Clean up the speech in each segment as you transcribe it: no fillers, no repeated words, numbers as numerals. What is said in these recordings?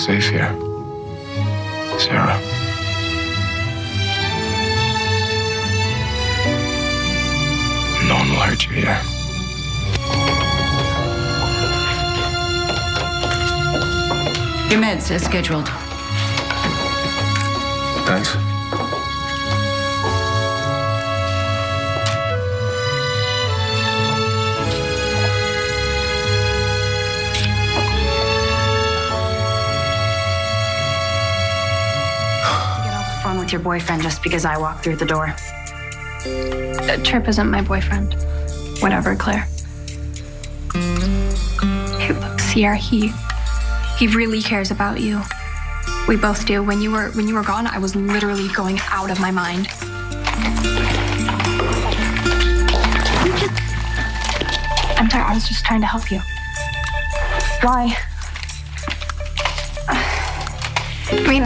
safe here. Sarah. No one will hurt you here. Your meds as scheduled. Thanks. Get off the phone with your boyfriend just because I walked through the door. Trip isn't my boyfriend. Whatever, Claire. Hey, look, Sierra, he really cares about you. We both do. When you were gone, I was literally going out of my mind. I'm sorry, I was just trying to help you. Why? I mean,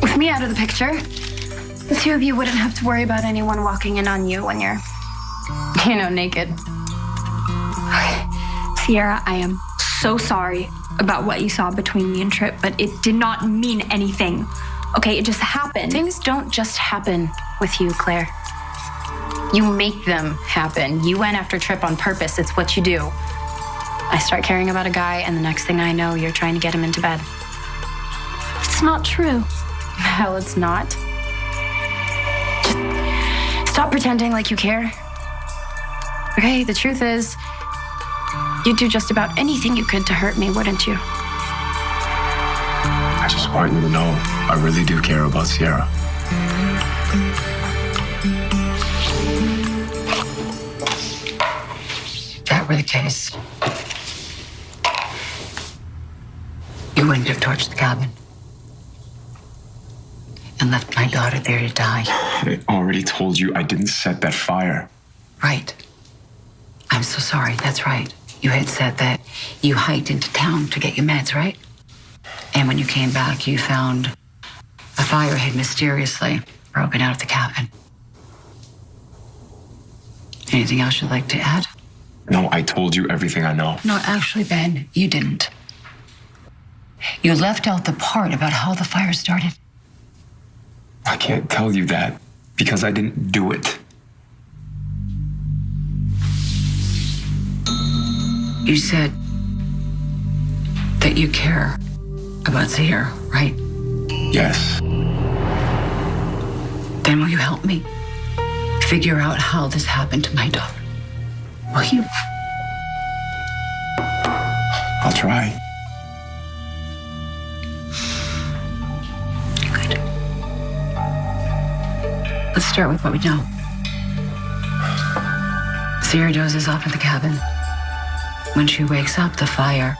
with me out of the picture, the two of you wouldn't have to worry about anyone walking in on you when you're, naked. Okay. Sierra, I am so sorry about what you saw between me and Trip, but it did not mean anything. Okay, it just happened. Things don't just happen with you, Claire. You make them happen. You went after Trip on purpose. It's what you do. I start caring about a guy, and the next thing I know, you're trying to get him into bed. It's not true. Hell, it's not. Just stop pretending like you care. Okay, the truth is, you'd do just about anything you could to hurt me, wouldn't you? I just want you to know I really do care about Sierra. If that were the case, you wouldn't have torched the cabin and left my daughter there to die. I already told you I didn't set that fire. Right. I'm so sorry. That's right. You had said that you hiked into town to get your meds, right? And when you came back, you found a fire had mysteriously broken out of the cabin. Anything else you'd like to add? No, I told you everything I know. No, actually, Ben, you didn't. You left out the part about how the fire started. I can't tell you that because I didn't do it. You said that you care about Sierra, right? Yes. Then will you help me figure out how this happened to my daughter? Will you? I'll try. Good. Let's start with what we know. Sierra dozes off in the cabin. When she wakes up, the fire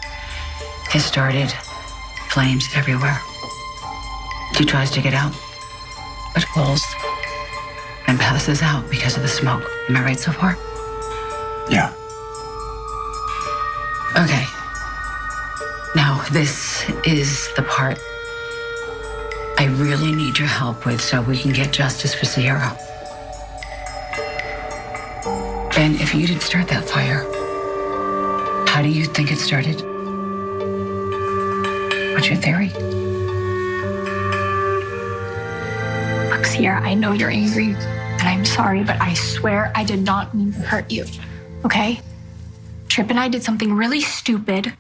has started, flames everywhere. She tries to get out, but falls and passes out because of the smoke. Am I right so far? Yeah. Okay. Now, this is the part I really need your help with so we can get justice for Sierra. Ben, if you didn't start that fire, how do you think it started? What's your theory? Look, Sierra, I know you're angry, and I'm sorry, but I swear I did not mean to hurt you, okay? Trip and I did something really stupid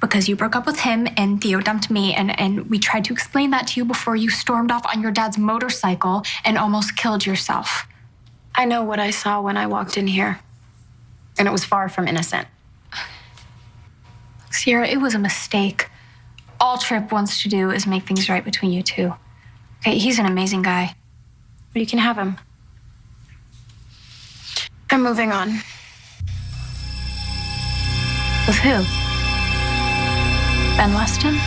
because you broke up with him and Theo dumped me, and we tried to explain that to you before you stormed off on your dad's motorcycle and almost killed yourself. I know what I saw when I walked in here, and it was far from innocent. Sierra, it was a mistake. All Trip wants to do is make things right between you two. Okay, he's an amazing guy. But you can have him. I'm moving on. With who? Ben Weston?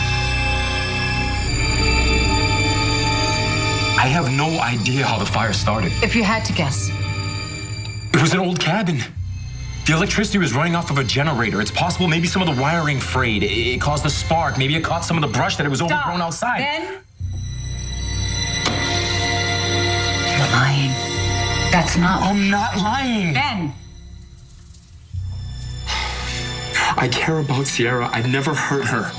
I have no idea how the fire started. If you had to guess. It was an old cabin. The electricity was running off of a generator. It's possible maybe some of the wiring frayed. It caused a spark. Maybe it caught some of the brush that it was overgrown outside. Ben? You're lying. That's not... I'm not lying. Ben! I care about Sierra. I'd never hurt her.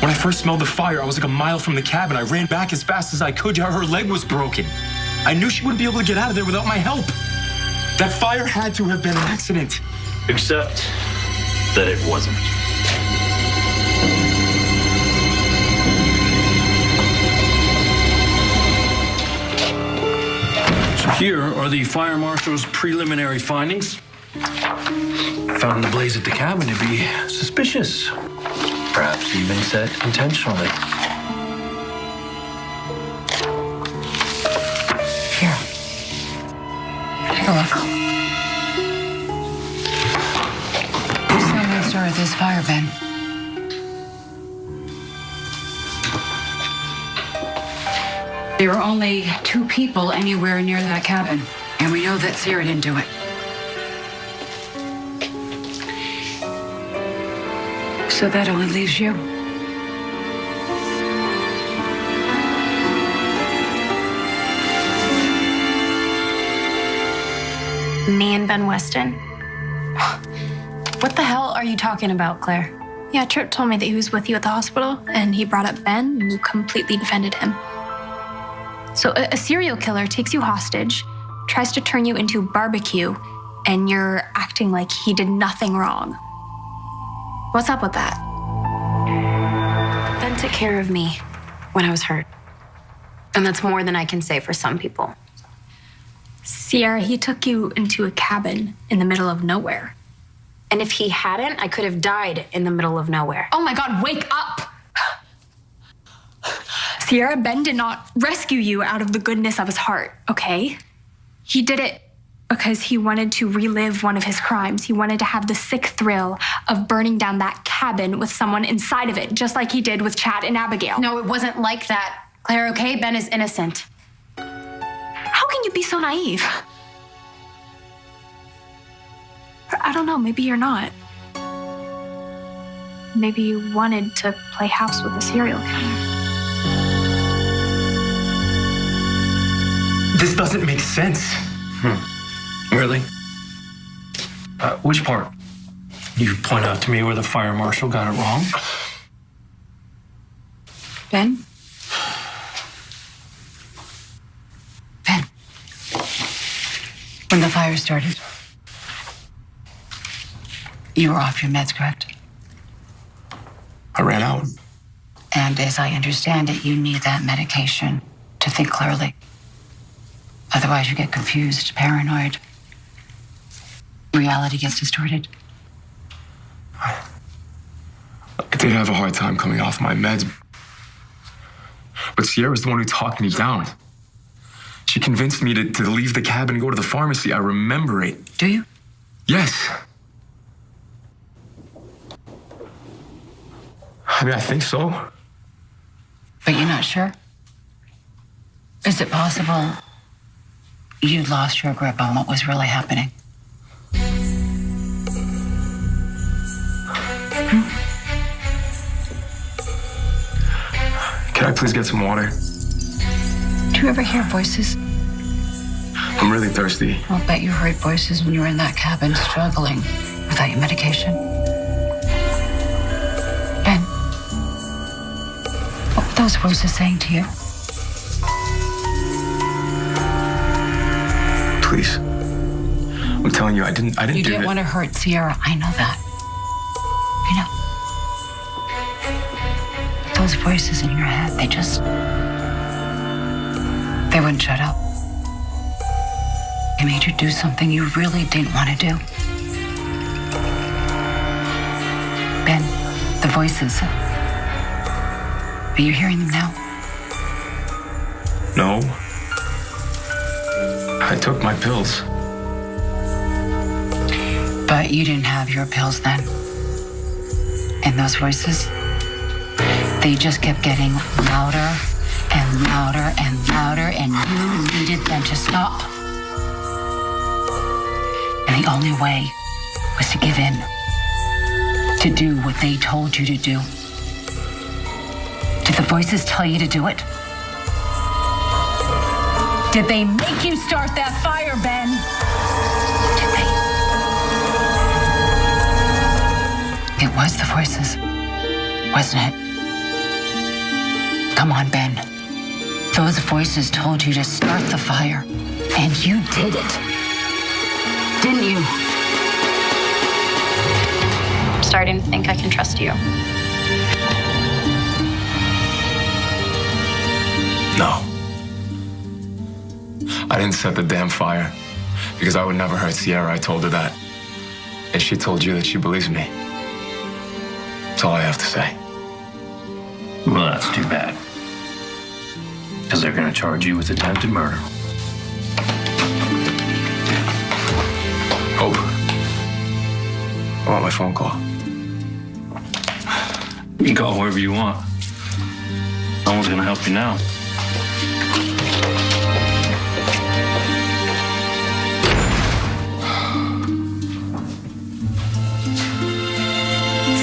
When I first smelled the fire, I was like a mile from the cabin. I ran back as fast as I could. Her leg was broken. I knew she wouldn't be able to get out of there without my help. That fire had to have been an accident. Except that it wasn't. So here are the fire marshal's preliminary findings. Found the blaze at the cabin to be suspicious. Perhaps even set intentionally. Here. Take a look. Who's the one started this fire, Ben? There were only 2 people anywhere near that cabin, and we know that Sierra didn't do it. So that only leaves you. Me and Ben Weston. What the hell are you talking about, Claire? Yeah, Tripp told me that he was with you at the hospital and he brought up Ben and you completely defended him. So a serial killer takes you hostage, tries to turn you into barbecue, and you're acting like he did nothing wrong. What's up with that? Ben took care of me when I was hurt. And that's more than I can say for some people. Sierra, he took you into a cabin in the middle of nowhere. And if he hadn't, I could have died in the middle of nowhere. Oh my God, wake up! Sierra, Ben did not rescue you out of the goodness of his heart, okay? He did it because he wanted to relive one of his crimes. He wanted to have the sick thrill of burning down that cabin with someone inside of it, just like he did with Chad and Abigail. No, it wasn't like that. Claire, okay? Ben is innocent. How can you be so naive? I don't know, maybe you're not. Maybe you wanted to play house with a serial killer. This doesn't make sense. Really? Which part? You point out to me where the fire marshal got it wrong? Ben? Ben. When the fire started, you were off your meds, correct? I ran out. And as I understand it, you need that medication to think clearly. Otherwise, you get confused, paranoid. Reality gets distorted. I did have a hard time coming off my meds. But Sierra's the one who talked me down. She convinced me to leave the cabin and go to the pharmacy. I remember it. Do you? Yes. I mean, I think so. But you're not sure? Is it possible you lost your grip on what was really happening? Can I please get some water? Do you ever hear voices? I'm really thirsty. I'll bet you heard voices when you were in that cabin struggling without your medication. Ben, what were those voices saying to you? Please. I'm telling you, I didn't You do didn't it. want to hurt Sierra. I know that. I know. But those voices in your head, they wouldn't shut up. They made you do something you really didn't want to do. Ben, the voices. Are you hearing them now? No. I took my pills. But you didn't have your pills then. And those voices, they just kept getting louder and louder and louder, and you needed them to stop. And the only way was to give in, to do what they told you to do. Did the voices tell you to do it? Did they make you start that fire, Ben? Did they? It was the voices, wasn't it? Come on, Ben. Those voices told you to start the fire, and you did it. Didn't you? I'm starting to think I can trust you. No. I didn't set the damn fire because I would never hurt Sierra. I told her that. And she told you that she believes me. That's all I have to say. Well, that's too bad. Because they're going to charge you with attempted murder. Hope. I want my phone call. You can call whoever you want. No one's going to help you now.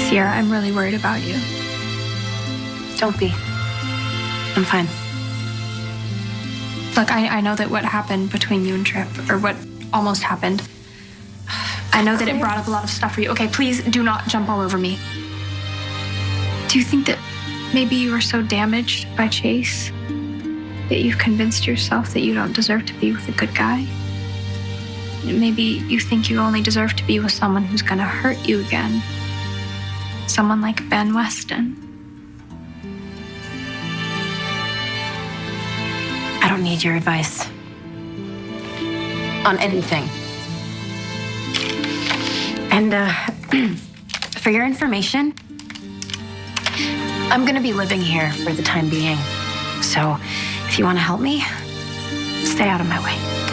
Sierra, I'm really worried about you. Don't be. I'm fine. Look, I know that what happened between you and Trip, or what almost happened, I know that it brought up a lot of stuff for you. Okay, please do not jump all over me. Do you think that maybe you were so damaged by Chase that you've convinced yourself that you don't deserve to be with a good guy? Maybe you think you only deserve to be with someone who's gonna hurt you again. Someone like Ben Weston. I don't need your advice on anything. And for your information, I'm gonna be living here for the time being. So if you want to help me, stay out of my way.